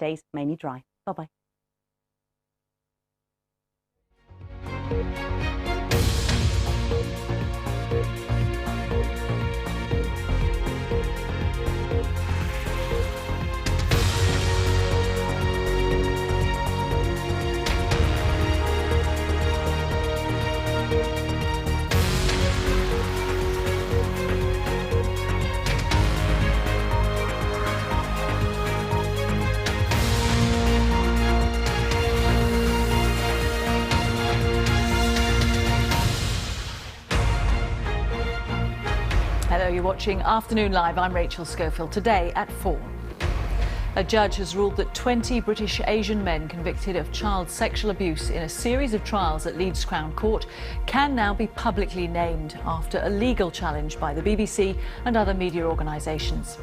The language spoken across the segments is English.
Days mainly dry. Bye-bye. Hello, you're watching Afternoon Live. I'm Rachel Schofield. Today at 4. A judge has ruled that 20 British Asian men convicted of child sexual abuse in a series of trials at Leeds Crown Court can now be publicly named after a legal challenge by the BBC and other media organisations.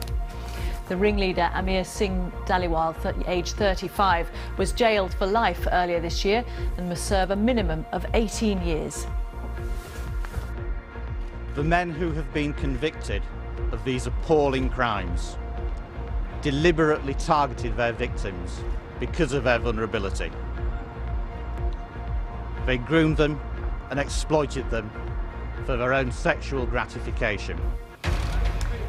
The ringleader Amir Singh Dhaliwal, aged 35, was jailed for life earlier this year and must serve a minimum of 18 years. The men who have been convicted of these appalling crimes deliberately targeted their victims because of their vulnerability. They groomed them and exploited them for their own sexual gratification.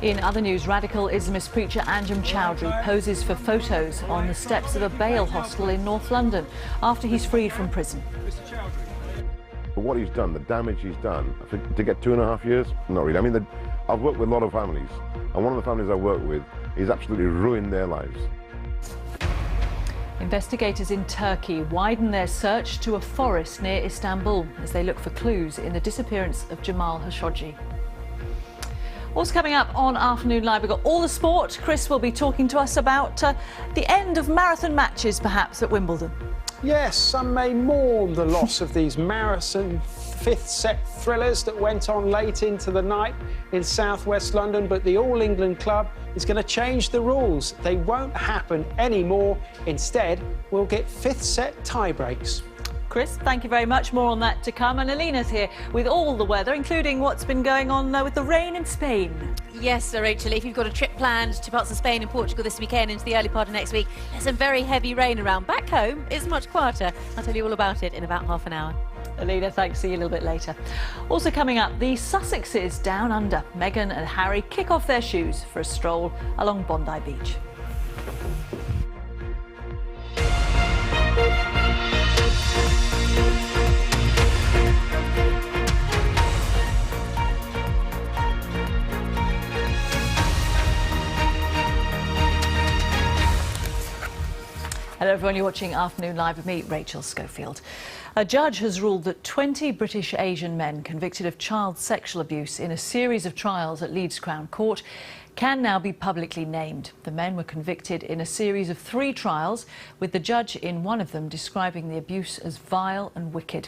In other news, radical Islamist preacher Anjem Choudhury poses for photos on the steps of a bail hostel in North London after he's freed from prison. What he's done, the damage he's done, I think to get 2.5 years, not really. I mean, I've worked with a lot of families, and one of the families I work with, he's absolutely ruined their lives. Investigators in Turkey widen their search to a forest near Istanbul as they look for clues in the disappearance of Jamal Khashoggi. What's coming up on Afternoon Live? We've got all the sport. Chris will be talking to us about the end of marathon matches, perhaps, at Wimbledon. Yes, some may mourn the loss of these marathon fifth set thrillers that went on late into the night in southwest London, but the All England club is going to change the rules. They won't happen anymore. Instead, we'll get fifth set tie breaks. Chris, thank you very much. More on that to come. And Alina's here with all the weather, including what's been going on with the rain in Spain. Yes, Sir Rachel, if you've got a trip planned to parts of Spain and Portugal this weekend into the early part of next week, there's some very heavy rain around. Back home, it's much quieter. I'll tell you all about it in about half an hour. Alina, thanks. See you a little bit later. Also coming up, the Sussexes down under. Meghan and Harry kick off their shoes for a stroll along Bondi Beach. Hello everyone, you're watching Afternoon Live with me, Rachel Schofield. A judge has ruled that 20 British Asian men convicted of child sexual abuse in a series of trials at Leeds Crown Court can now be publicly named. The men were convicted in a series of 3 trials, with the judge in one of them describing the abuse as vile and wicked.